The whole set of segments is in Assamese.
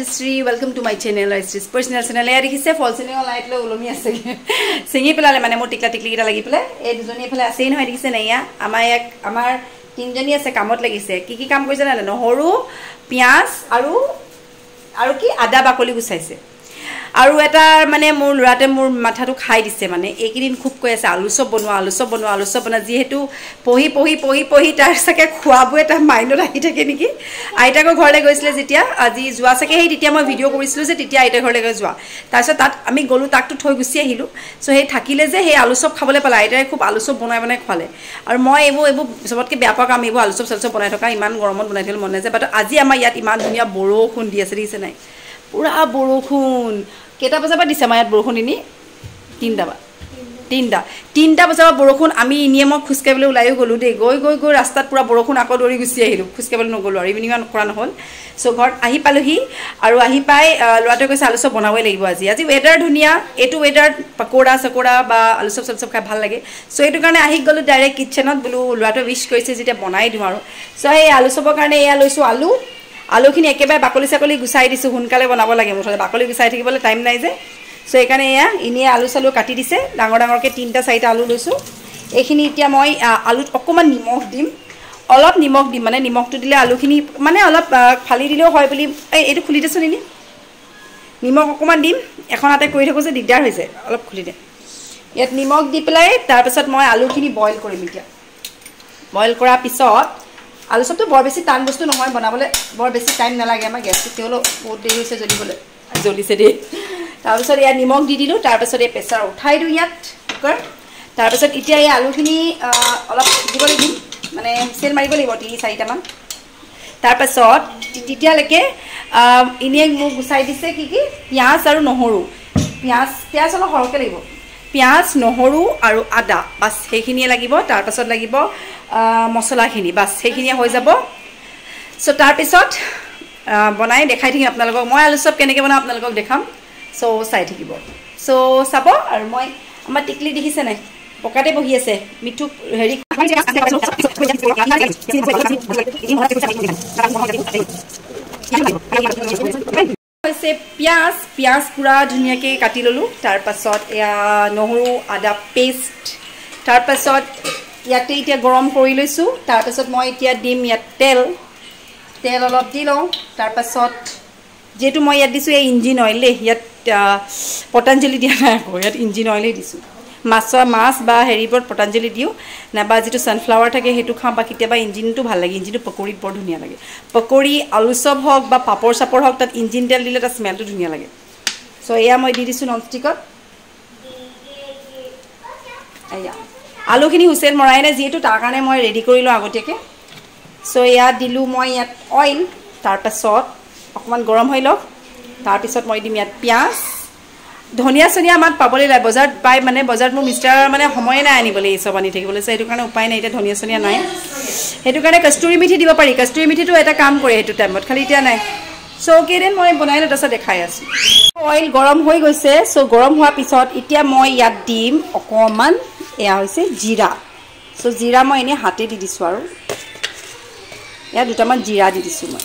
Rajyasree, welcome to my channel Rajyasree's personal channel. এয়া দেখিছে ফল চিলিং লাইট লৈ ওলমি আছে সিঙি পেলালে মানে মোৰ টিকলা টিকলি কিটা লাগি পেলে এই দুজনী এফালে আছেই নহয় দেখিছে নাই ইয়া আমাৰ তিনজনী আছে কামত লাগিছে কি কাম কৰিছে না নহৰু পিয়াজ আৰু কি আদা বাকলি গুছাইছে আৰু এটা মানে মোৰ লৰাতে মোৰ মাথাটো খাই দিছে মানে এইকিদিন খুব কৈ আছে আলু চপ বনোৱা যেহেতু পহি তাৰ সাকে খুৱাবো এটা মাইন্ডত আহি থাকে নেকি আইতাকৰ ঘৰলে গৈছিলে যেতিয়া আজি যোৱা সাকে হেই তেতিয়া মই ভিডিও কৰিছিলো যে তেতিয়া আইতাৰ ঘৰলে যোৱা তাৰছত তাত আমি গলু তাকটো থৈ গুছি আহিলো সো হেই থাকিলে যে হেই আলু চপ খাবলৈ পালে আইতাৰে খুব আলু চপ বনাই খোৱালে আৰু মই এবো সবতকে বেয়াপা কাম এবো আলু চপ বনাই থকা ইমান গৰমত বনাই থল মন নাযায় বাট আজি আমাৰ ইয়াত ইমান ধুনিয়া বৰষুণ দি আছে দিছে নাই পুৰা বৰষুণ কেটা বজা পা দিছে মায়াত বৰষুণ ইনি 3টা বজা বৰষুণ আমি ইনিয়ে মই খুসকাবলৈ উলাইও গলো দে গৈ ৰাস্তাত পুৰা বৰষুণ আকৌ দৰি গুছি আহিলো খুসকাবলৈ নগলো আৰু ইভিনিং কৰা নহল সো ঘৰত আহি পালোহি আৰু আহি পাই লৰাটো কৈছে আলু চপ বনাবই লাগিব আজি ওয়েদাৰ ধুনিয়া এটো ওয়েদাৰ পকোড়া বা আলু চপ খাই ভাল লাগে সো এটো কাৰণে আহি গলো ডাইৰেক্ট কিচেনত বলো লৰাটো উইশ কৰিছে যেতিয়া বনাই দিম আৰু সো এই আলু চপৰ কাৰণে এয়া লৈছো আলুখিনি একেবাৰে বাকলি চাকলি গুছাই দিছো হুনকালে বনাব লাগে মুঠতে বাকলি গুছাই থাকিবলৈ টাইম নাই যে সো এখানে এয়া ইনিয়ে আলু চালু কাটি দিছে ডাঙৰকে 3টা 4টা আলু লৈছো এইখিনি এতিয়া মই আলুত অকমান নিমখ দিম অলপ নিমখ দিম মানে নিমখটো দিলে আলুখিনি মানে অলপ ফালি দিলেও হয় বুলি এইটো খুলি দিছো নিনি নিমখ অকমান দিম এখন হাতে কৰি থাকো যে দিগদাৰ হৈছে অলপ খুলি দে ইয়াত নিমখ দি পেলাই তাৰ পিছত মই আলুখিনি বইল কৰিম এতিয়া বইল কৰা পিছত আলু চপটো বৰ বেছি টান বস্তু নহয় বনাবলে বৰ বেছি টাইম নালাগে আমাৰ গ্যাসটো তেলো বহুত দেৰি হৈছে জ্বলিছে দে তাৰ পিছত ইয়া নিমখ দি দিলো তাৰ পিছত এই প্ৰেছাৰ উঠাই দিও ইয়াত কুকাৰ তাৰ পিছত এতিয়া এই আলুখিনি অলপ দিবলৈ দিম মানে সেল মাৰিব লাগিব 3-4টা মান তাৰ পিছত তেতিয়ালৈকে ইনিয়ে মোক গুছাই দিছে কি পিয়াজ আৰু নহৰু পিয়াজ অলপ সৰহকৈ লাগিব পিয়াজ নহৰু আৰু আদা বাস সেইখিনিয়ে লাগিব তাৰ পিছত লাগিব মছলাখিনি বাস সেইখিনিয়ে হৈ যাব সো তাৰ পিছত বনাই দেখাই থাকিম আপোনালোকক মই আলু চপ কেনেকৈ বনাও আপোনালোকক দেখাম সো চাই থাকিব সো চাব আৰু মই আমাৰ টিকলি দেখিছে নাই পকাতে বহি আছে মিঠু হেৰি হৈছে পিয়াজ পুৰা ধুনিয়াকৈ কাটি ললো তাৰ পাছত এয়া নহৰু আদা পেষ্ট তাৰ পাছত ইয়াতে এতিয়া গৰম কৰি লৈছো তাৰ পাছত মই এতিয়া দিম ইয়াত তেল অলপ দি লওঁ তাৰ পাছত যেটো মই ইয়াত দিছো এই ইঞ্জিন অইল ইয়াত পতঞ্জলি দিয়া নাই আকৌ ইয়াত ইঞ্জিন অইলে দিছো মাছ বা হেৰিবোৰ পতঞ্জলি দিও নাবা যেটো সানফ্লাৱাৰ থাকে হেতু খাম বা কিতেবা ইঞ্জিনটো ভাল লাগে ইঞ্জিনটো পকৰিত বৰ ধুনিয়া লাগে পকৰি আলু চপ হক বা পাপৰ সাপৰ হক তাত ইঞ্জিন তেল দিলে তা স্মেলটো ধুনিয়া লাগে সো এয়া মই দি দিছো ননষ্টিকত এয়া আলুখিনি হুসেল মৰাই নাই যেটো তাৰ কাৰণে মই ৰেডি কৰিলো আগতীয়াকে সো এয়া দিলু মই ইয়াত অইল তাৰ পাছত অকমান গৰম হৈ লওক তাৰ পিছত মই দিম ইয়াত পিয়াজ ধনিয়া সনিয়া মাত পাবলৈ লাই বজাৰত পাই মানে বজাৰত মোৰ মিষ্টাৰ মানে সময় নাই আনিবলৈ এই সব আনি থাকিবলৈ সো এটো কাৰণে উপায় নাই এটা ধনিয়া সনিয়া নাই হেতু কাৰণে কস্তুৰী মিঠি দিব পাৰি কস্তুৰী মিঠিটো এটা কাম কৰে হেতু টাইমত খালি এতিয়া নাই সো কেদিন মই বনাইলে দছ দেখাই আছো অইল গৰম হৈ গৈছে সো গৰম হোৱা পিছত এতিয়া মই ইয়াত দিম অকমান এয়া হৈছে জিৰা সো জিৰা মই এনে হাতে দি দিছো আৰু এয়া দুটামান জিৰা দি দিছো মই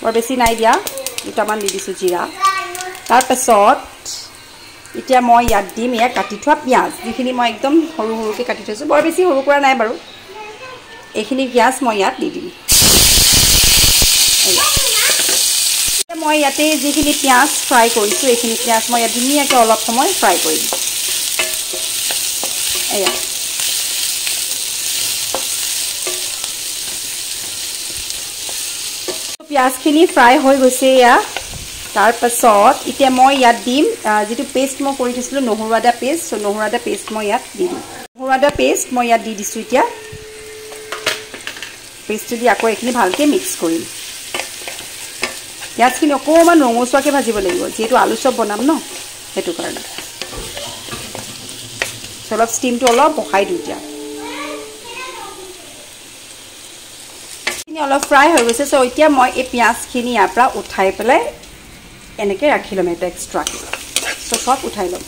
বৰ বেছি নাই দিয়া দুটামান দি দিছো জিৰা তাৰ পাছত এতিয়া মই ইয়াত দিম এয়া কাটি থোৱা পিয়াজ যিখিনি মই একদম সৰুকৈ কাটি থৈছো বৰ বেছি সৰু কৰা নাই বাৰু এইখিনি পিয়াজ মই ইয়াত দি দিম মই ইয়াতে যিখিনি পিয়াজ ফ্ৰাই কৰিছো এইখিনি পিয়াজ মই ইয়াত ধুনীয়াকৈ অলপ সময় ফ্ৰাই কৰিম এয়া পিয়াজখিনি ফ্ৰাই হৈ গৈছে এয়া তাৰ পাছত এতিয়া মই ইয়াত দিম যেটো পেষ্ট মই কৰি দিছিলো নহৰু আদা পেষ্ট সো নহৰু আদা পেষ্ট মই ইয়াত দি দিম নহৰু আদা পেষ্ট মই ইয়াত দি দিছো এতিয়া পেষ্টটো দি আকৌ এইখিনি ভালকৈ মিক্স কৰিম পিয়াজখিনি অকমান ৰঙচুৱাকৈ ভাজিব লাগিব যেটো আলু চপ বনাম ন হেতু কাৰণে অলপ ষ্টিমটো অলপ বহাই দিও এতিয়া অলপ ফ্ৰাই হৈ গৈছে সো এতিয়া মই এই পিয়াজখিনি ইয়াৰ পৰা উঠাই পেলাই এনেকৈ ৰাখি লম এটা এক্সট্ৰাকে সো সব উঠাই লম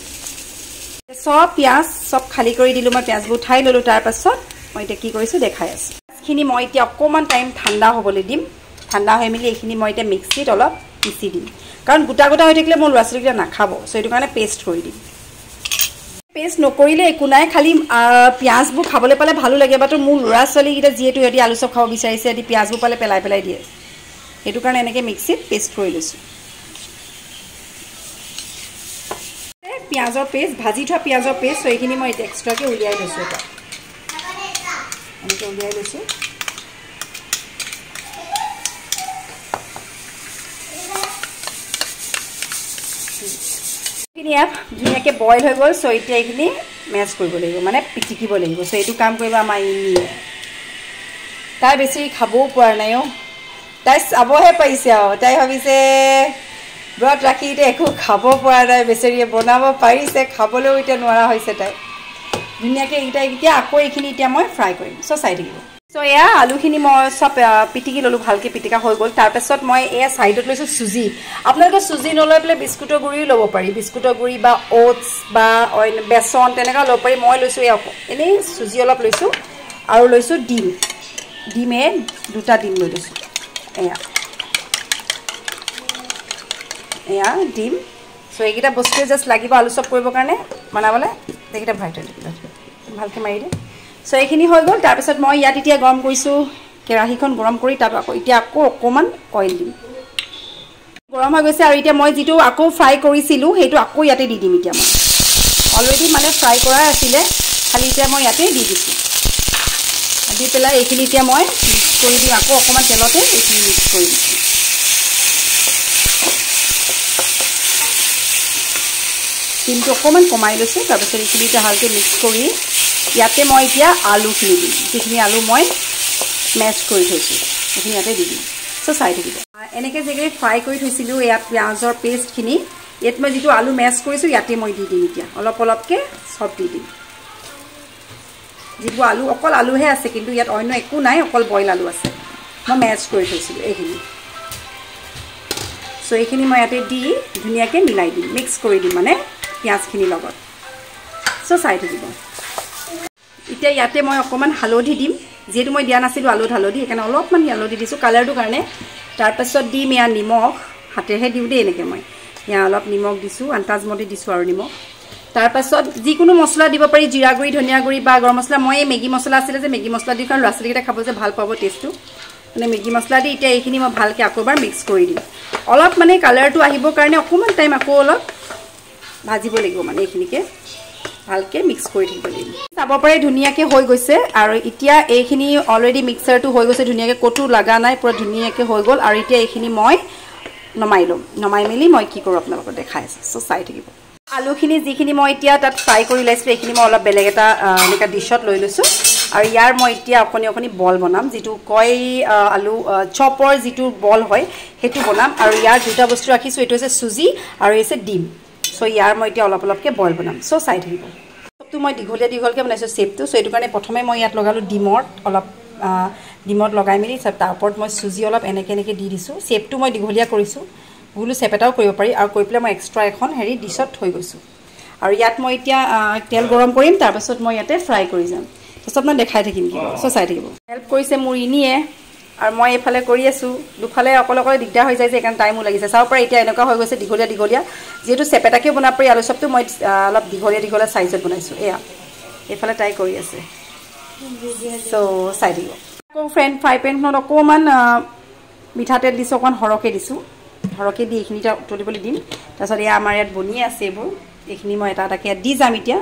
সব পিয়াজ সব খালি কৰি দিলো মই পিয়াজবোৰ উঠাই ললো তাৰ পাছত মই এতিয়া কি কৰিছো দেখাই আছো পিয়াজখিনি মই এতিয়া অকমান টাইম ঠাণ্ডা হ'বলৈ দিম ঠাণ্ডা হৈ মিলি এইখিনি মই এটা মিক্সিত অলপ পিচি দিম কাৰণ গোটা গোটা হৈ থাকিলে মোৰ ল'ৰা ছোৱালীকেইটা নাখাব চ' সেইটো কাৰণে পেষ্ট কৰি দিম পেষ্ট নকৰিলে একো নাই খালি পিঁয়াজবোৰ খাবলৈ পালে ভালো লাগে বাট মোৰ ল'ৰা ছোৱালীকেইটা যিহেতু সিহঁতি আলু চপ খাব বিচাৰিছে সিহঁতি পিঁয়াজবোৰ পালে পেলাই দিয়ে সেইটো কাৰণে এনেকৈ মিক্সিত পেষ্ট কৰি লৈছোঁ পিঁয়াজৰ পেষ্ট ভাজি থোৱা পিঁয়াজৰ পেষ্ট চ' এইখিনি মই এতিয়া এক্সট্ৰাকৈ উলিয়াই লৈছোঁ এটা এনেকৈ উলিয়াই লৈছোঁ এইখিনি ইয়াত ধুনীয়াকৈ বইল হৈ গ'ল চ' এতিয়া এইখিনি মেচ কৰিব লাগিব মানে পিটিকিব লাগিব চ' এইটো কাম কৰিব আমাৰ ইনিয়ে তাই বেছি খাবও পৰা নাই অ' তাই চাবহে পাৰিছে আৰু তাই ভাবিছে ব্ৰত ৰাখি এতিয়া একো খাব পৰা নাই বেচেৰীয়ে বনাব পাৰিছে খাবলৈও এতিয়া নোৱাৰা হৈছে তাই ধুনীয়াকৈ এইকেইটা এতিয়া আকৌ এইখিনি এতিয়া মই ফ্ৰাই কৰিম চ' চাই থাকিব চ' এয়া আলুখিনি মই চব পিটিকি ল'লোঁ ভালকৈ পিটিকা হৈ গ'ল তাৰপাছত মই এয়া ছাইডত লৈছোঁ চুজি আপোনালোকে চুজি নলৈ পেলাই বিস্কুটৰ গুড়িও ল'ব পাৰি বিস্কুটৰ গুড়ি বা অ'টছ বা অইন বেচন তেনেকুৱা ল'ব পাৰি মই লৈছোঁ এয়া এনেই চুজি অলপ লৈছোঁ আৰু লৈছোঁ ডিমে 2টা ডিম লৈ লৈছোঁ এয়া ডিম চ' এইকেইটা বস্তুৱে জাষ্ট লাগিব আলু চপ কৰিবৰ কাৰণে বনাবলৈ এইকেইটা ভৰাই থৈ দিম ভালকৈ মাৰি দিম চ' এইখিনি হৈ গ'ল তাৰপিছত মই ইয়াত এতিয়া গৰম কৰিছোঁ কেৰাহীখন গৰম কৰি তাত এতিয়া আকৌ অকণমান অইল দিম গৰম হৈ গৈছে আৰু এতিয়া মই যিটো আকৌ ফ্ৰাই কৰিছিলোঁ সেইটো আকৌ ইয়াতে দি দিম এতিয়া মই অলৰেডি মানে ফ্ৰাই কৰাই আছিলে খালি এতিয়া মই ইয়াতে দি দিছোঁ দি পেলাই এইখিনি এতিয়া মই মিক্স কৰি দিম আকৌ অকণমান তেলতে এইখিনি মিক্স কৰি দিছোঁ ডিমটো অকণমান কমাই লৈছোঁ তাৰপিছত এইখিনি এতিয়া ভালকৈ মিক্স কৰি ইয়াতে মই এতিয়া আলুখিনি দিম যিখিনি আলু মই মেচ কৰি থৈছোঁ সেইখিনি ইয়াতে দি দিম চ' চাই থাকিব এনেকৈ যেনেকৈ ফ্ৰাই কৰি থৈছিলোঁ ইয়াত পিঁয়াজৰ পেষ্টখিনি ইয়াত মই যিটো আলু মেচ কৰিছোঁ ইয়াতে মই দি দিম এতিয়া অলপ অলপকৈ চব দি দিম যিবোৰ আলু অকল আলুহে আছে কিন্তু ইয়াত অন্য একো নাই অকল বইল আলু আছে মই মেচ কৰি থৈছিলোঁ এইখিনি চ' এইখিনি মই ইয়াতে দি ধুনীয়াকৈ মিলাই দিম মিক্স কৰি দিম মানে পিঁয়াজখিনিৰ লগত চ' চাই থাকিব এতিয়া ইয়াতে মই অকণমান হালধি দিম যিহেতু মই দিয়া নাছিলোঁ আলুত হালধি সেইকাৰণে অলপমান হালধি দিছোঁ কালাৰটোৰ কাৰণে তাৰপাছত দিম এয়া নিমখ হাতেহে দিওঁ দেই এনেকৈ মই এয়া অলপ নিমখ দিছোঁ আন্দাজমতে দিছোঁ আৰু নিমখ তাৰপাছত যিকোনো মছলা দিব পাৰি জিৰা গুড়ি ধনিয়া গুড়ি বা গৰম মছলা মই মেগী মছলা আছিলে যে মেগী মছলা দি কাৰণ ল'ৰা ছোৱালীকেইটা খাব যে ভাল পাব টেষ্টটো মানে মেগী মছলা দি এতিয়া এইখিনি মই ভালকৈ আকৌ এবাৰ মিক্স কৰি দিম অলপ মানে কালাৰটো আহিবৰ কাৰণে অকণমান টাইম আকৌ অলপ ভাজিব লাগিব মানে এইখিনিকে ভালকৈ মিক্স কৰি থাকিব লাগিব চাব পাৰে ধুনীয়াকৈ হৈ গৈছে আৰু এতিয়া এইখিনি অলৰেডি মিক্সাৰটো হৈ গৈছে ধুনীয়াকৈ ক'তো লগা নাই পুৰা ধুনীয়াকৈ হৈ গ'ল আৰু এতিয়া এইখিনি মই নমাই ল'ম নমাই মেলি মই কি কৰোঁ আপোনালোকক দেখাই আছোঁ চ' চাই থাকিব আলুখিনি যিখিনি মই এতিয়া তাত ফ্ৰাই কৰি লৈছিলোঁ এইখিনি মই অলপ বেলেগ এটা এনেকুৱা ডিছত লৈ লৈছোঁ আৰু ইয়াৰ মই এতিয়া অকণি বল বনাম যিটো কয় আলু চপৰ যিটো বল হয় সেইটো বনাম আৰু ইয়াৰ 2টা বস্তু ৰাখিছোঁ এইটো হৈছে চুজি আৰু এই হৈছে ডিম চ' ইয়াৰ মই এতিয়া অলপ অলপকৈ বইল বনাম চ' চাই থাকিব চবটো মই দীঘলকৈ বনাইছোঁ শ্বেপটো চ' এইটো কাৰণে প্ৰথমে মই ইয়াত লগালোঁ ডিমত লগাই মেলি তাৰ ওপৰত মই চুজি অলপ এনেকৈ দি দিছোঁ শ্বেপটো মই দীঘলীয়া কৰিছোঁ গোলো শ্বেপ এটাও কৰিব পাৰি আৰু কৰি পেলাই মই এক্সট্ৰা এখন ডিছত থৈ গৈছোঁ আৰু ইয়াত মই এতিয়া তেল গৰম কৰিম তাৰপাছত মই ইয়াতে ফ্ৰাই কৰি যাম তাৰপিছত মই দেখাই থাকিম কি চ' চাই থাকিব হেল্প কৰিছে মোৰ ইনিয়ে আৰু মই এইফালে কৰি আছোঁ দুফালে অকলে দিগদাৰ হৈ যায় যে সেইকাৰণে টাইমো লাগিছে চাব পাৰে এতিয়া এনেকুৱা হৈ গৈছে দীঘলীয়া যিহেতু চেপেটাকৈ বনাব পাৰি আলু চপটো মই অলপ দীঘলীয়া চাইজত বনাইছোঁ এয়া এইফালে ট্ৰাই কৰি আছে চ' চাই থাকিব আকৌ ফ্ৰাই পেনখনত অকণমান মিঠাতেল দিছোঁ অকণমান সৰহকৈ দিছোঁ সৰহকৈ দি এইখিনি এতিয়া উতলিবলৈ দিম তাৰপাছত এয়া আমাৰ ইয়াত বনিয়ে আছে এইবোৰ এইখিনি মই এটাকৈ ইয়াত দি যাম এতিয়া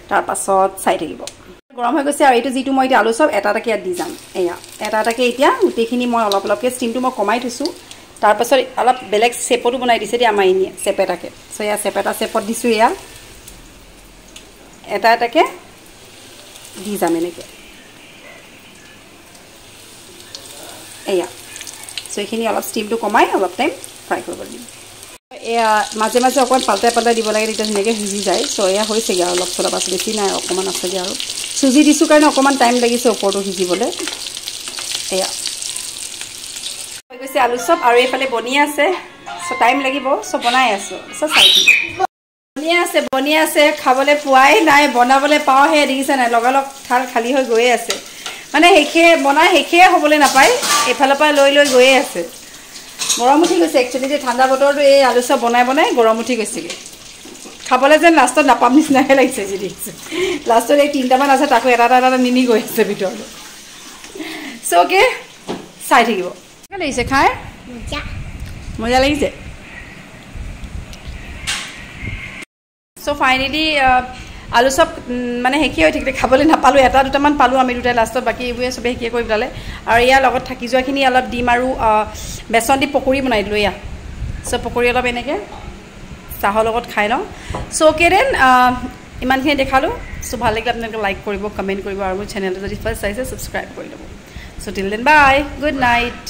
তাৰপাছত চাই থাকিব গৰম হৈ গৈছে আৰু এইটো যিটো মই এতিয়া আলু চপ এটাকৈ ইয়াত দি যাম এয়া এটাকৈ এতিয়া গোটেইখিনি মই অলপকৈ ষ্টিমটো মই কমাই থৈছোঁ তাৰপাছত অলপ বেলেগ শ্বেপতো বনাই দিছে দেই আমাৰ এনেই চেপেটাকৈ চ' এয়া চেপেটা শ্বেপত দিছোঁ এয়া এটাকৈ দি যাম এনেকৈ এয়া চ' এইখিনি অলপ ষ্টিমটো কমাই অলপ টাইম ফ্ৰাই কৰিব দিম এয়া মাজে অকণমান পাল্টাই দিব লাগে তেতিয়া ধুনীয়াকৈ সিজি যায় চ' এয়া হৈছেগৈ আৰু অলপ চলপ আছে বেছি নাই অকণমান আছেগৈ আৰু চুজি দিছোঁ কাৰণে অকণমান টাইম লাগিছে ওপৰটো সিজিবলৈ এয়া হৈ গৈছে আলু চপ আৰু এইফালে বনিয়ে আছে চ' টাইম লাগিব চ' বনাই আছোঁ চ' চাই বনিয়ে আছে খাবলৈ পোৱাই নাই বনাবলৈ পাওঁহে দেখিছে নাই লগালগ থাল খালী হৈ গৈয়ে আছে মানে শেষে হ'বলৈ নাপায় এইফালৰ পৰা লৈ গৈয়ে আছে গৰম উঠি গৈছে একচুৱেলি যে ঠাণ্ডা বতৰটো এই আলু চপ বনাই বনাই গৰম উঠি গৈছেগৈ খাবলৈ যেন লাষ্টত নাপাম নিচিনাহে লাগিছে যি দেখিছোঁ লাষ্টত এই 3টামান আছে তাকো এটা নিনি গৈ আছে ভিতৰলৈ চ' অ'কে চাই থাকিব কেনেকৈ লাগিছে খাই মজা লাগিছে চ' ফাইনেলি আলু চপ মানে শেষেই হৈ থাকিলে খাবলৈ নাপালোঁ এটা দুটামান পালোঁ আমি দুটাই লাষ্টত বাকী এইবোৰে চবেই শেষেই কৰি পেলালে আৰু ইয়াৰ লগত থাকি যোৱাখিনি অলপ ডিম আৰু বেচন দি পকৰি বনাই দিলোঁ এয়া চ' পকৰি অলপ এনেকৈ চাহৰ লগত খাই লওঁ চ' অ'কে দেন ইমানখিনি দেখালোঁ চ' ভাল লাগিলে আপোনালোকে লাইক কৰিব কমেণ্ট কৰিব আৰু মোৰ চেনেলটো যদি ফাৰ্ষ্ট চাইছে ছাবস্ক্ৰাইব কৰি ল'ব চ' till then bye good night